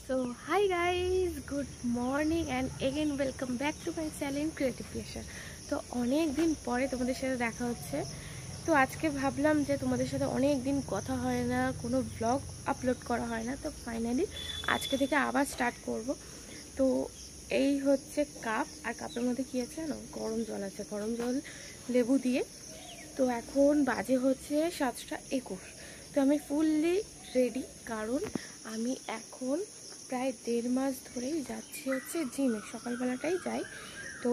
So hi guys, good morning and again welcome back to my channel Creative Pleasure। তো অনেক দিন পরে তোমাদের সাথে দেখা হচ্ছে। তো আজকে ভাবলাম যে তোমাদের সাথে অনেক দিন কথা হয় না, কোনো ব্লগ আপলোড করা হয় না, তো ফাইনালি আজকে থেকে আবার স্টার্ট করব। তো এই হচ্ছে কাপ, আর কাপের মধ্যে কী আছে জানো? গরম জল আছে, গরম জল লেবু দিয়ে। তো এখন বাজে হচ্ছে 7:21। তো আমি ফুললি রেডি, কারণ আমি এখন প্রায় 1.5 মাস ধরেই যাচ্ছি হচ্ছে জিমে, সকালবেলাটাই যাই। তো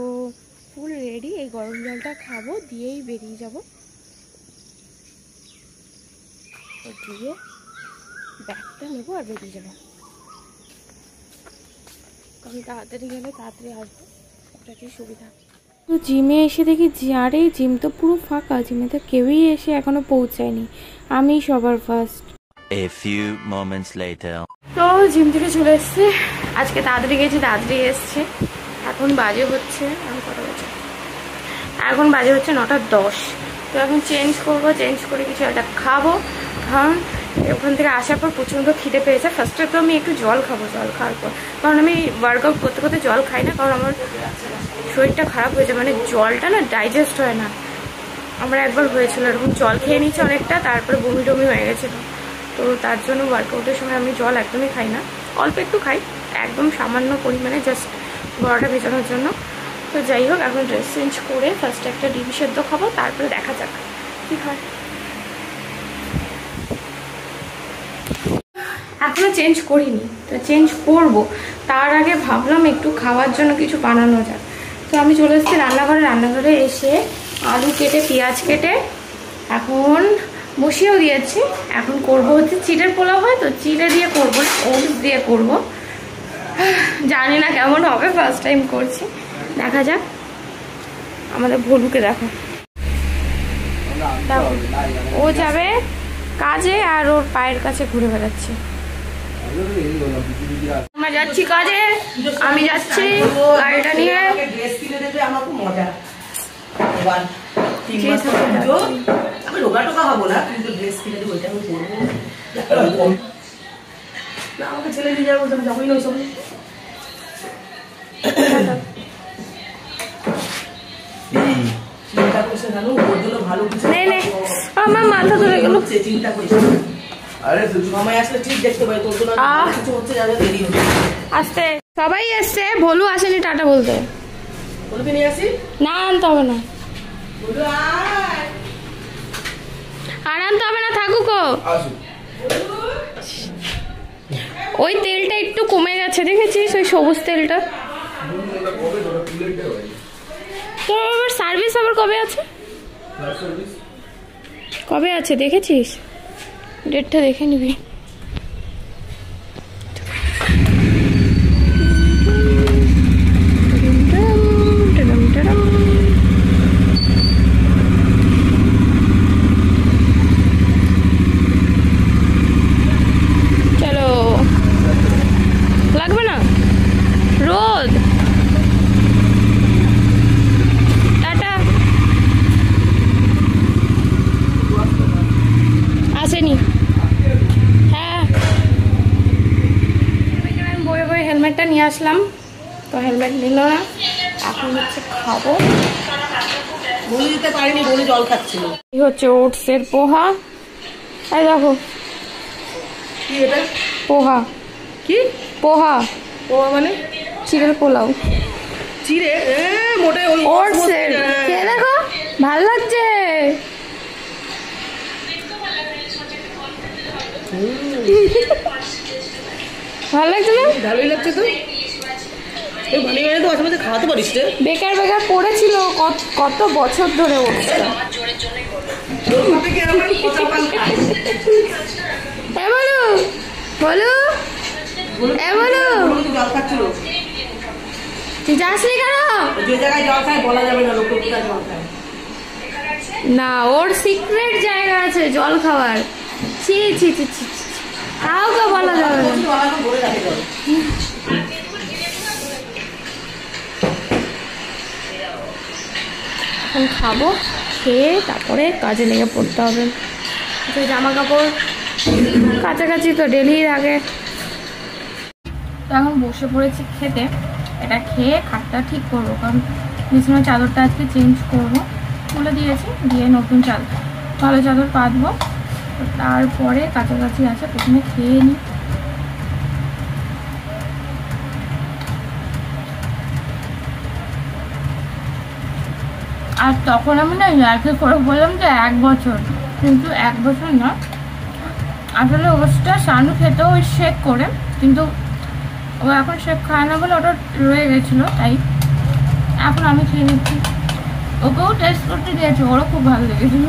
ফুল রেডি, এই গরম জলটা খাবো, দিয়েই বেরিয়ে যাব। দিয়ে ব্যাগটা নেবো আর বেরিয়ে যাবো, কারণ তাড়াতাড়ি গেলে তাড়াতাড়ি আসবো, ওটাই সুবিধা। তো জিমে এসে দেখি আরে জিম তো পুরো ফাঁকা, জিমে তো কেউই এসে এখনো পৌঁছায়নি, আমি সবার first. A few moments later. তো জিম থেকে চলে এসছে, আজকে তাড়াতাড়ি গেছি, তাড়াতাড়ি এসছে। এখন বাজে হচ্ছে, এখন বাজে হচ্ছে 9:10। তো এখন চেঞ্জ করবো, চেঞ্জ করে কিছু একটা খাবো, কারণ ওখান থেকে আসার পর প্রচণ্ড খিদে পেয়েছে। ফার্স্টে তো আমি একটু জল খাবো, জল খাওয়ার পর, কারণ আমি ওয়ার্কআউট করতে করতে জল খাই না, কারণ আমার শরীরটা খারাপ হয়েছে, মানে জলটা না ডাইজেস্ট হয় না। আমার একবার হয়েছিল এরকম, জল খেয়ে নিচ্ছে অনেকটা, তারপরে বমি টমি হয়ে গেছিলো। তো তার জন্য ওয়ার্কআউটের সময় আমি জল একদমই খাই না, অল্প একটু খাই, একদম সামান্য পরিমাণে, জাস্ট গলাটা ভেজানোর জন্য। তো যাই হোক, এখন ড্রেস চেঞ্জ করে ফার্স্টে একটা ডিম সেদ্ধ খাবো, তারপরে দেখা যাক কি হয়। এখনো চেঞ্জ করিনি, তো চেঞ্জ করব, তার আগে ভাবলাম একটু খাওয়ার জন্য কিছু বানানো যাক। তো আমি চলে এসেছি রান্নাঘরে, রান্নাঘরে এসে আলু কেটে পেঁয়াজ কেটে এখন বসিয়েও দিয়েছি। এখন করব হচ্ছে চিড়ের পোলাও, হয় তো চিড়ে দিয়ে করব, ওটস দিয়ে করব, জানি না কেমন হবে, ফার্স্ট টাইম করছি, দেখা যাক। আমাদের ভলুকে দেখো, ও যাবে কাজে আর ওর পায়ের কাছে ঘুরে বেড়াচ্ছে। আমরা যাচ্ছি কাজে, আমি যাচ্ছি গাড়িটা নিয়ে। আমি রোগা টোকা হবো না, কিন্তু ড্রেস কিনে দেবো, ওইটা আমি করবো না। আমাকে ছেলে দিয়ে যাবো, আমি যাবোই না ওই সঙ্গে। চিন্তা করছে জানো, ওর জন্য ভালো কিছু আমার মাথা ধরে গেল, চিন্তা করছে। আরে সময় আসলে ঠিক দেখতে পাই, তোর জন্য কিছু হচ্ছে, যাবে দেরি হচ্ছে। আসতে সবাই এসছে, ভলু আসেনি টাটা বলতে। ভলুকে নিয়ে আসি? না আনতে হবে না, ভলু আয়। আর আনতে হবে না, থাকুক। ওই তেলটা একটু কমে গেছে, দেখেছিস ওই সবুজ তেলটা। তো আবার সার্ভিস আবার কবে আছে? কবে আছে দেখেছিস? ডেটটা দেখে নিবি। চলো, লাগবে না রোদ। টাটা। আসেনি? হ্যাঁ, আমি বয়ে বয়ে হেলমেটটা নিয়ে আসলাম, তো হেলমেট নিল না। এখন হচ্ছে খাবো, বলে দিতে পারিনি, বলে জল খাচ্ছিল। এই হচ্ছে ওটসের পোহা, এই দেখো। কি এটা? পোহা। কি পোহা? পোহা মানে? চিড়ের পোলাও। চিড়ে মোটে ওই ওটসের, খেয়ে দেখো, ভালো লাগছে। ভালো লাগছে না? ভালোই লাগছে তো। এই বানিয়ে বানিয়ে তো মাঝে মাঝে খাওয়াতে পারিস রে। বেকার বেকার পড়েছিল কত বছর ধরে ওটসটা। বলো তুই যাসনি কেন? যে জায়গায় জল খায় বলা যাবে না, লোক কোথায় জল খায় না, ওর সিক্রেট জায়গা আছে জল খাওয়ার। ছি ছি ছি ছি, কাউকে বলা যাবে না। এখন খাবো, খেয়ে তারপরে কাজে লেগে পড়তে হবে। জামা কাপড় কাছাকাছি তো ডেলির আগে তো এখন বসে পড়েছি খেতে। এটা খেয়ে খাটটা ঠিক করবো, কারণ বিছানার চাদরটা আজকে চেঞ্জ করবো, তুলে দিয়েছি, দিয়ে নতুন ভালো চাদর পাতবো। তারপরে কাছাকাছি আছে, প্রথমে খেয়ে নিই। আর তখন আমি না ইয়ার্কি করে বললাম যে 1 বছর, কিন্তু 1 বছর না, আসলে ওটা শানু খেত ওই শেক করে, কিন্তু ও এখন শেক খায় না বলে ওটা রয়ে গেছিলো, তাই এখন আমি খেয়ে নিচ্ছি। ওকেও টেস্ট করতে দিয়েছি, ওরও খুব ভালো লেগেছিল।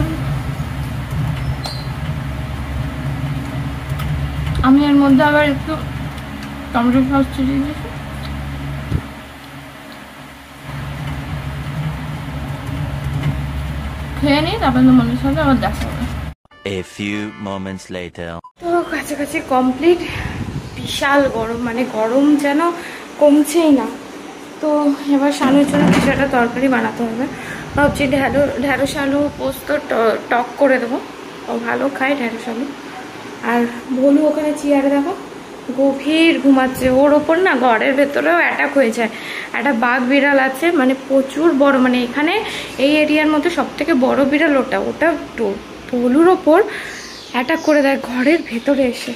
আমি এর মধ্যে আবার একটু টমেটো সস ছিটিয়ে দিয়েছি। খেয়ে নিই, তারপর তোমাদের সাথে আবার দেখা হবে। A few moments later. তো কাছাকাছি কমপ্লিট। বিশাল গরম, মানে গরম যেন কমছেই না। তো এবার শানুর জন্য কিছু একটা তরকারি বানাতে হবে। ভাবছি ঢ্যাঁড়স আলু পোস্ত টক করে দেবো, ও ভালো খায় ঢ্যাঁড়স আলু। আর ভলু ওখানে চেয়ারে দেখো গভীর ঘুমাচ্ছে। ওর ওপর না ঘরের ভেতরেও অ্যাটাক হয়ে যায়। একটা বাঘ বিড়াল আছে, মানে প্রচুর বড়, মানে এখানে এই এরিয়ার মধ্যে সব থেকে বড় বিড়াল ওটা ভলুর ওপর অ্যাটাক করে দেয় ঘরের ভেতরে এসে।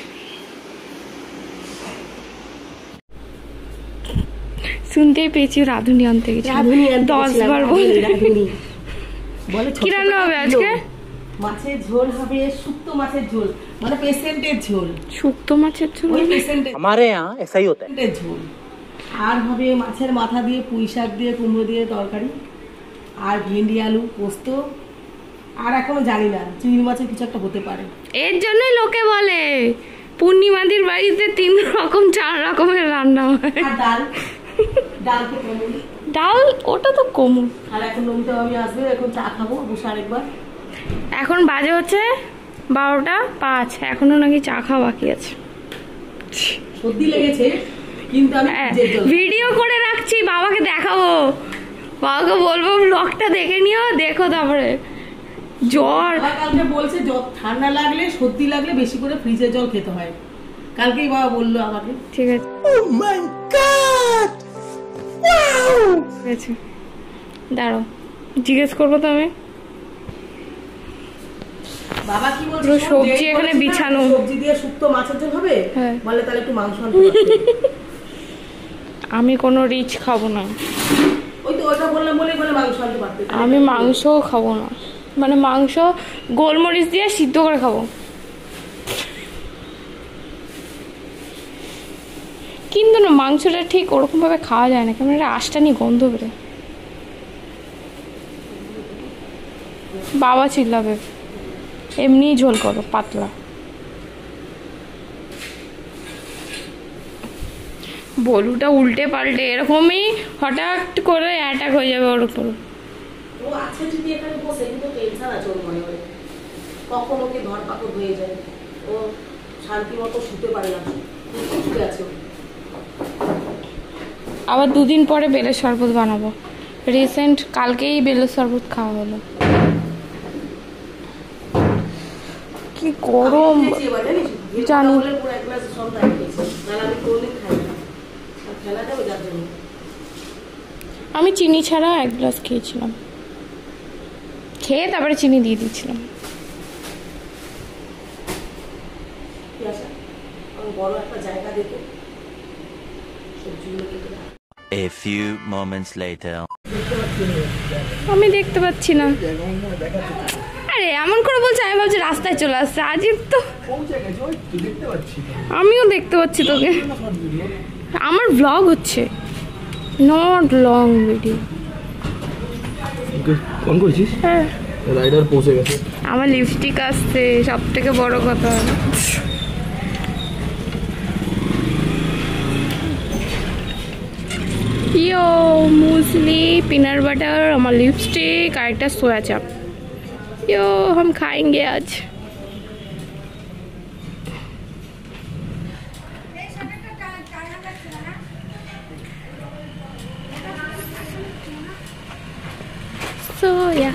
শুনতেই পেয়েছি রাঁধুনি আনতে গেছি, 10 বার বলে। কি রান্না হবে আজকে? মাছের ঝোল হবে, শুক্তো মাছের ঝোল, মানে পেশেন্টের ঝোল। শুক্তো মাছের ঝোল? ওই পেশেন্টের, हमारे यहाँ ऐसा ही होता है। ঝোল। আর হবে মাছের মাথা দিয়ে, পুঁই শাক দিয়ে, কুমড়ো দিয়ে তরকারি, আর ভেন্ডি আলু পোস্ত, আর এখনো জানি না, চিংড়ি মাছের কিছু একটা হতে পারে। এর জন্যই লোকে বলে পূর্ণিমাদির বাড়িতে 3 রকম 4 রকমের রান্না হয়। আর ডাল, ডাল তো কমন। ডাল ওটা তো কমন। আর এখন নমিতা আমি আসবে, এখন চা খাবো বসে আরেকবার। এখন বাজে হচ্ছে 12:05, এখনো নাকি চা খাওয়া বাকি আছে। সর্দি লেগেছে, কিন্তু আমি ভিডিও করে রাখছি, বাবাকে দেখাবো, বাবাকে বলবো ব্লগটা দেখে নিও, দেখো। তারপরে জ্বর, কালকে বলছে ঠান্ডা লাগলে সর্দি লাগলে বেশি করে ফ্রিজের জল খেতে হয়, কালকেই বাবা বললো আমাকে। ঠিক আছে। Oh my God! Wow! ঠিক আছে, দাঁড়াও জিজ্ঞেস করবো তো আমি। বাবা কি বলছে? পুরো সবজি এখানে বিছানো। সবজি দিয়ে শুক্তো মাছের ঝোল হবে, বলে তাহলে একটু মাংস আনতে পারবে। আমি কোনো রিচ খাবো না। ওই তো ওটা বললাম বলে মাংস আনতে পারবে। আমি মাংসও খাবো না, মানে মাংস গোলমরিচ দিয়ে সিদ্ধ করে খাবো। কিন্তু না, মাংসটা ঠিক ওরকম ভাবে খাওয়া যায় না, কেমন একটা আষ্টানি গন্ধ বেরোয়। বাবা চিল্লাবে, এমনি ঝোল করো পাতলা। বলুটা উল্টে পাল্টে এরকমই হঠাৎ করে অ্যাটাক হয়ে যাবে ওর উপর। ও আছে যদি এখানে বসে, কিন্তু টেনশন আছে ওর মনে হয়, কখন ওকে ধরপাকড় হয়ে যায়, ও শান্তি মতো শুতে পারে না, শুতে আছে। আবার 2 দিন পরে বেলের শরবত বানাবো। রিসেন্ট কালকেই বেলের শরবত খাওয়া হলো। কি গরম জানি। আমি চিনি ছাড়া 1 গ্লাস খেয়েছিলাম, খেয়ে তারপরে চিনি দিয়ে দিয়েছিলাম। A few moments later. আমি দেখতে পাচ্ছি না। আরে এমন করে বলছে, আমি ভাবছি রাস্তায় চলে আসছে। আজিব তো, আমিও দেখতে পাচ্ছি তোকে। আমার ব্লগ হচ্ছে, নট লং ভিডিও। কোন করছিস? হ্যাঁ, রাইডার পৌঁছে গেছে। আমার লিপস্টিক আসছে, সব থেকে বড় কথা। ইয়ো মুসলি, পিনাট বাটার, আমার লিপস্টিক আর একটা सोया चाप। यो हम खाएंगे आज। सोया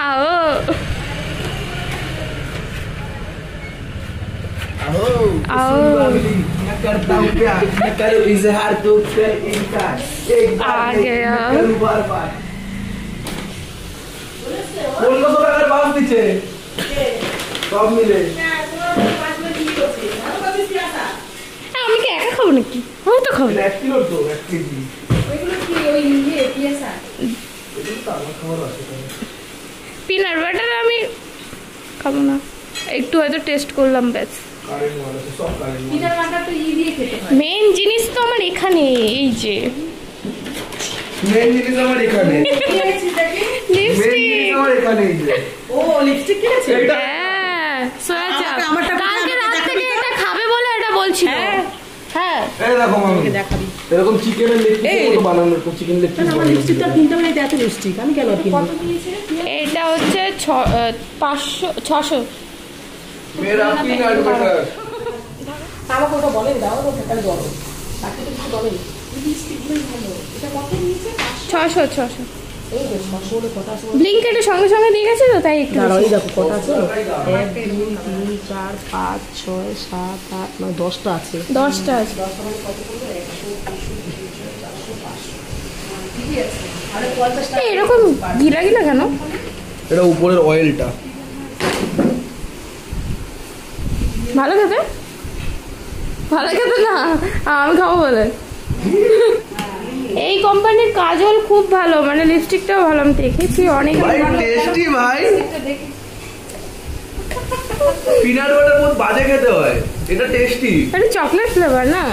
आओ आओ मैं करता हूँ प्यार मैं करूँ इजहार तो कर इनकार एक आ गया बार बार बोल लो तो अगर बात नीचे कब मिले আমি কি একা খাবো নাকি আমি তো খাবো এক কিলো তো এক কেজি পিনাট বাটার আমি খাবো না একটু হয়তো টেস্ট করলাম ব্যাস কারেন্ট মাল আছে সব কারেন্ট মেন জিনিস তো আমার এখানে এই যে মেন জিনিস আমার এখানে মেন লিপস্টিক জিনিস আমার এখানে এই যে ও লিপস্টিক কিনেছে এটা হ্যাঁ সোয়া চাপ আমারটা কালকে রাত থেকে এটা খাবে বলে এটা বলছিল হ্যাঁ এই দেখো মামি দেখাবি এরকম চিকেনের লেগ পিস মতো বানানো এরকম চিকেন লেগ পিস আমার লিপস্টিকটা কিনতে হবে এত লিপস্টিক আমি কেন কিনবো এটা হচ্ছে 600 মেরা পিনাট বাটার আমাকে ওটা বলেন দাও তো সেটা বলো তাকে তো কিছু বলেন 600 এই যে সবগুলো কত আছে ব্লিঙ্কেটের সঙ্গে সঙ্গে দিয়ে গেছে তো তাই একটু দাঁড়াও বেশি। এই দেখো কত আছে 1 2 3 4 5 6 7 8 9 10টা আছে 10টা আছে এই এরকম গিলা গিলা কেন এটা উপরের অয়েলটা ভালো খেতে না আমি খাবো বলে এই কোম্পানির কাজল খুব ভালো মানে লিপস্টিকটাও ভালো আমি দেখেছি অনেক ভাই টেস্টি ভাই পিনাট বাটার বহুত বাজে খেতে হয় এটা টেস্টি এটা চকলেট ফ্লেভার না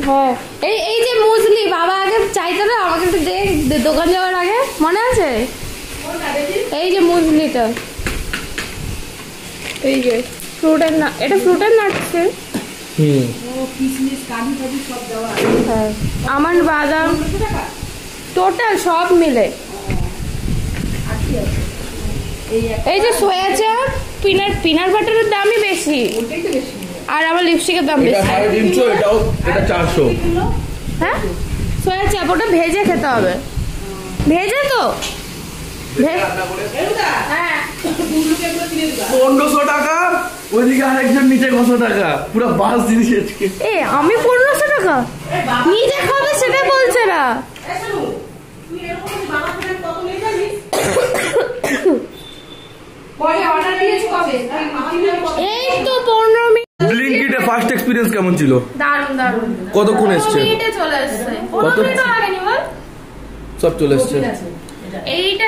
হ্যাঁ এই যে মুসলি বাবা আগে চাইতো না আমাকে একটু দে দোকান যাওয়ার আগে মনে আছে এই যে মুসলিটা এই যে ফ্রুটের না এটা ফ্রুটের নাটসের হুম হ্যাঁ আমন্ড বাদাম টোটাল সব মিলে এই যে সোয়া চাপ পিনাট বাটারের দামই বেশি আর আমার লিপস্টিকের দাম এটা বেশি 350 এটাও এটা 400 হ্যাঁ সোয়া চাপ ওটা ভেজে খেতে হবে ভেজে তো হ্যাঁ 1500 টাকা ওইদিকে আরেকজন নিচে 500 টাকা পুরো বাস জিনিস আজকে এ আমি 1500 টাকা নিজে খাবে সেটা বলছে না এই তো 15 মিনিট ব্লিঙ্কিটে ফার্স্ট এক্সপেরিয়েন্স কেমন ছিল দারুন কতক্ষণ এসছে মিনিটে চলে আসছে কত? 15 মিনিট লাগেনি বল সব চলে এসছে এইটা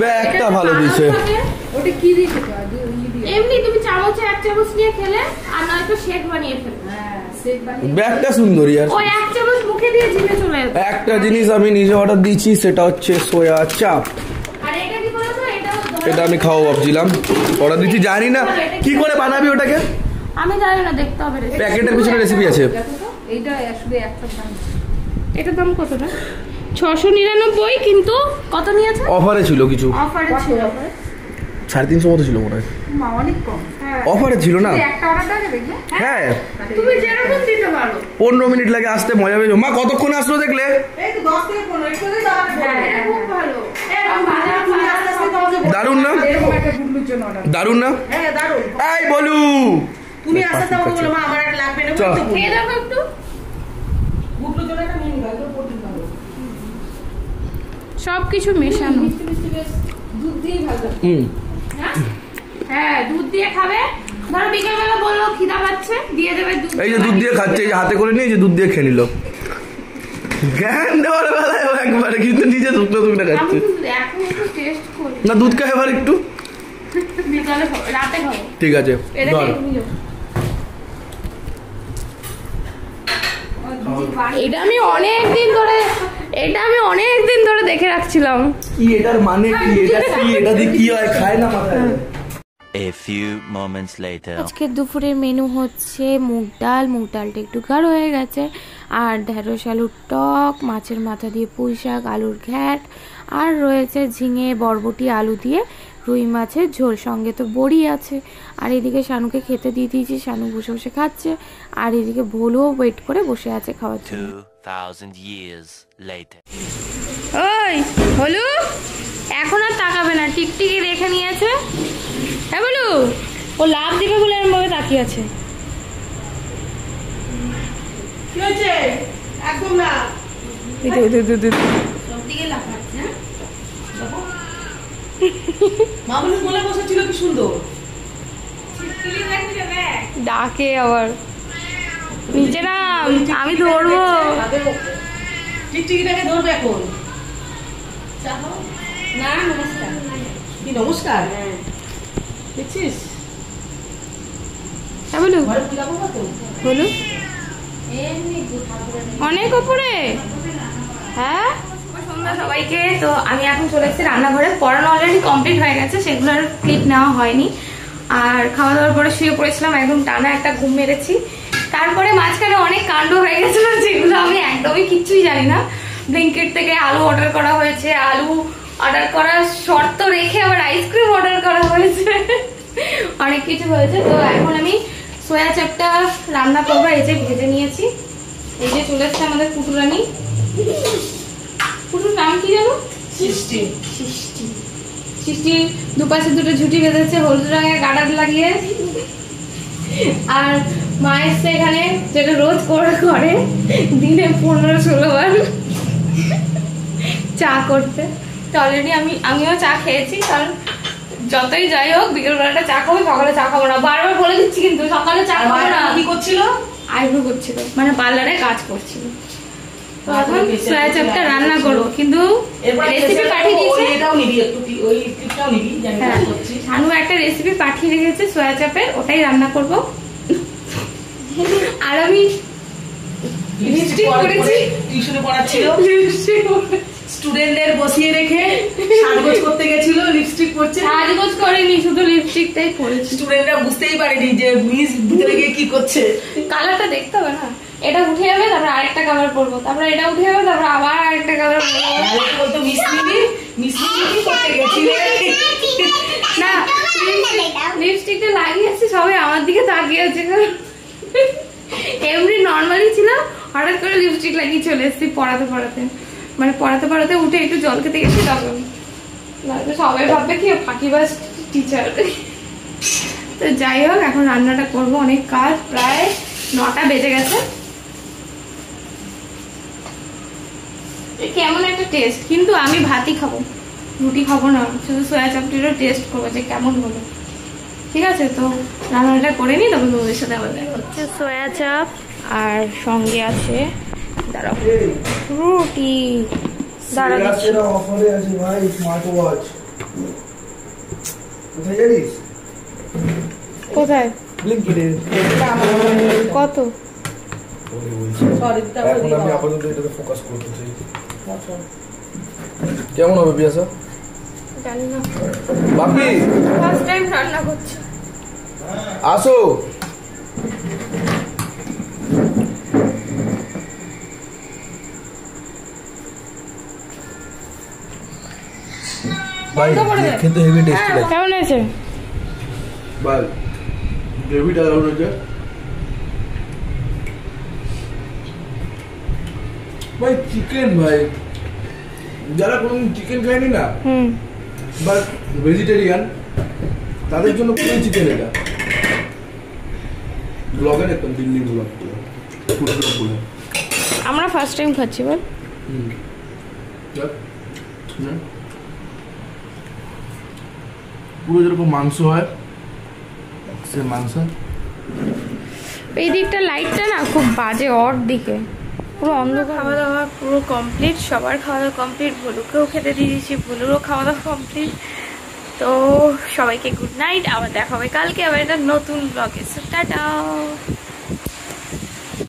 ব্যাগটা ভালো দিয়েছে। ওটা কি দিয়েছে এমনি তুমি চামচে এক চামচ নিয়ে খেলে আর নয়তো শেক বানিয়ে ফেলে ব্যাগটা সুন্দর ইয়ার ওই এক চামচ মুখে দিয়ে জিভে চলে যাবে একটা জিনিস আমি নিজে অর্ডার দিয়েছি সেটা হচ্ছে সোয়া চাপ আর এটা কি বলতো এটা আমি খাওয়া ভাবছিলাম অর্ডার দিচ্ছি জানি না কি করে বানাবি ওটাকে আমি জানি না দেখতে হবে recipe। প্যাকেটের পিছনে রেসিপি আছে এটার দাম কত না 699 কিন্তু কত নিয়েছে অফারে ছিল কিছু অফারে ছিল 350 মতো ছিল মনে হয় অনেক কম অফারে ছিল না একটা অর্ডার দাও দেখবে হ্যাঁ তুমি যেরকম দিতে পারো 15 মিনিট লাগে আসতে মজা পেয়েছো মা কতক্ষণ আসলো দেখলে এই তো 10 থেকে 15 একটু দিয়ে দাও হ্যাঁ খুব ভালো দারুন না দারুন না হ্যাঁ দারুন এই বলু তুমি আস্তে আস্তে আমাকে বলো মা আমার একটা লাগবে না চল। বলতে খেয়ে দেখো একটু গুটলুর জন্য একটা নিয়ে নিবা একটু প্রোটিন পাবো সবকিছু মেশানো দুধ দিয়ে ভালো হ্যাঁ দুধ দিয়ে খাবে ধরো বিকেলবেলা বললো খিদা পাচ্ছে দিয়ে দেবে দুধ এই যে দুধ দিয়ে খাচ্ছে এই যে হাতে করে নিয়ে এই যে দুধ দিয়ে খেয়ে নিল জ্ঞান দেওয়ার বেলায় ও একবারে কিন্তু নিজে শুকনো শুকনো আমি খাচ্ছে তো এখন একটু টেস্ট করি না দুধ খাই এবার একটু বিকালে খাবো, রাতে খাবো ঠিক আছে এটা ধর খেয়ে নিও। এটা আমি অনেক দিন ধরে দেখে রাখছিলাম কি এটার মানে কি এটা কি এটা দিয়ে কি হয় খায় না মাথায় A few moments later. আজকের দুপুরের মেনু হচ্ছে মুগ ডালটা একটু গাঢ় হয়ে গেছে আর ঢেঁড়স আলুর টক মাছের মাথা দিয়ে পুঁই শাক আলুর ঘ্যাট আর রয়েছে ঝিঙে বরবটি আলু দিয়ে রুই মাছের ঝোল সঙ্গে তো বড়ি আছে আর এদিকে শানুকে খেতে দিয়ে দিয়েছি শানু বসে বসে খাচ্ছে আর এদিকে ভোলুও ওয়েট করে বসে আছে খাওয়ার জন্য 2000 years later. ওই হলু এখন আর তাকাবে না, টিকটিকি রেখে নিয়েছে। হ্যাঁ বলু, ও লাভ দিবে বলে এরকম ভাবে তাকিয়ে আছে। কি হয়েছে? একদম না। মামুনি বলে বসেছিল কি সুন্দর। ডাকে আবার নিচে নাম, আমি ধরবো। টিকটিকিটাকে ধরবে এখন। না নমস্কার। কি নমস্কার? দেখছিস হ্যাঁ বলু, ঘরে পূজা করবো তো? বলু অনেক উপরে। হ্যাঁ সন্ধ্যা সবাইকে। তো আমি এখন চলে এসেছি রান্নাঘরে। পড়ানো অলরেডি কমপ্লিট হয়ে গেছে, সেগুলোর ক্লিপ নেওয়া হয়নি। আর খাওয়া দাওয়ার পরে শুয়ে পড়েছিলাম, একদম টানা একটা ঘুম মেরেছি। তারপরে মাঝখানে অনেক কাণ্ড হয়ে গেছিল, যেগুলো আমি একদমই কিচ্ছুই জানি না। ব্লিঙ্কিট থেকে আলু অর্ডার করা হয়েছে, আলু অর্ডার করার শর্ত রেখে আবার আইসক্রিম অর্ডার করা হয়েছে, অনেক কিছু হয়েছে। তো এখন আমি সোয়া চাপটা রান্না করবো। এই যে ভেজে নিয়েছি, এই যে চলে এসছে আমাদের পুটুরানি। পুটুর নাম কি জানো? সৃষ্টি। সৃষ্টি। সৃষ্টির দুপাশে দুটো ঝুটি বেঁধেছে হলুদ রঙের গাডার লাগিয়ে। আর মা এসছে এখানে, যেটা রোজ করে দিনে 15-16 বার চা করতে। তো অলরেডি আমিও চা খেয়েছি, কারণ যতই যাই হোক বিকেলবেলাটা চা খাবো, সকালে চা খাবো না। বারবার বলে দিচ্ছি কিন্তু সকালে চা খাবো না। কি করছিল? আইব্রো করছিল, মানে পার্লারে কাজ করছিল। তো এখন সোয়া চাপটা রান্না করবো, কিন্তু রেসিপি পাঠিয়ে দিয়েছে। এটাও নিবি একটু, ওই ক্লিপটাও নিবি, জানি না কি করছিস। শানু একটা রেসিপি পাঠিয়ে রেখেছে সোয়া চাপের, ওটাই রান্না করব। আর আমি লিপস্টিক করেছি, টিউশনে পড়াচ্ছিল, স্টুডেন্টদের বসিয়ে রেখে সাজগোজ করতে গেছিল, লিপস্টিক পরছে। সাজগোজ করেনি, শুধু লিপস্টিকটাই পরেছি। স্টুডেন্টরা বুঝতেই পারেনি যে মিস ভিতরে গিয়ে কি করছে। কালারটা দেখতে হবে না, এটা উঠে যাবে তারপর আরেকটা কালার পরবো, তারপর এটা উঠে যাবে তারপর আবার আরেকটা কালার পরবো। বলতো মিস কি করতে গেছিলে? না লিপস্টিকটা লাগিয়েছি, সবাই আমার দিকে তাকিয়ে আছে। এমনি নর্মালি ছিলাম, হঠাৎ করে লিপস্টিক লাগিয়ে চলে এসেছি পড়াতে পড়াতে উঠে একটু জল খেতে গেছি, তখন সবাই ভাববে কি ফাঁকিবাজ টিচার। তো যাই হোক, এখন রান্নাটা করবো, অনেক কাজ, প্রায় 9টা বেজে গেছে। কেমন একটা টেস্ট, কিন্তু আমি ভাতই খাবো, রুটি খাবো না, শুধু সোয়া চাপটিরও টেস্ট করবো যে কেমন হলো। ঠিক আছে, তো রান্নাটা করে নিই, তখন তোমাদের সাথে আবার দেখা হচ্ছে। সোয়া চাপ আর সঙ্গে আছে দাঁড়াও রুটি। অফারে আছে ভাই স্মার্ট ওয়াচ। কোথায় জানিস? কোথায়? ব্লিঙ্কিটে। কত? এখন আমি আপাতত এটাতে ফোকাস করতে চাই। কেমন হবে পিয়াসা? জানি না, বাপি ফার্স্ট টাইম রান্না করছি। আসো। ভাই খেতে হেভি টেস্টি লাগে। কেমন আছে ভাই? গ্রেভিটা দারুণ হয়েছে ভাই। চিকেন ভাই, যারা কোনোদিন চিকেন খায়নি না বা ভেজিটেরিয়ান, তাদের জন্য পুরো চিকেন। এটা ব্লগে দেখতাম, দিল্লি ব্লগ, ফুড ব্লগ বলে। আমরা ফার্স্ট টাইম খাচ্ছি বল। পুরো যেরকম মাংস হয় সে মাংস। এই দিকটা লাইটটা না খুব বাজে, ওর দিকে পুরো অন্ধকার। খাওয়া দাওয়া পুরো কমপ্লিট, সবার খাওয়া দাওয়া কমপ্লিট, ভলুকেও খেতে দিয়ে দিয়েছি, ভলুরও খাওয়া দাওয়া কমপ্লিট। তো সবাইকে গুড নাইট, আবার দেখা হবে কালকে আবার একটা নতুন ব্লগে। টাটা।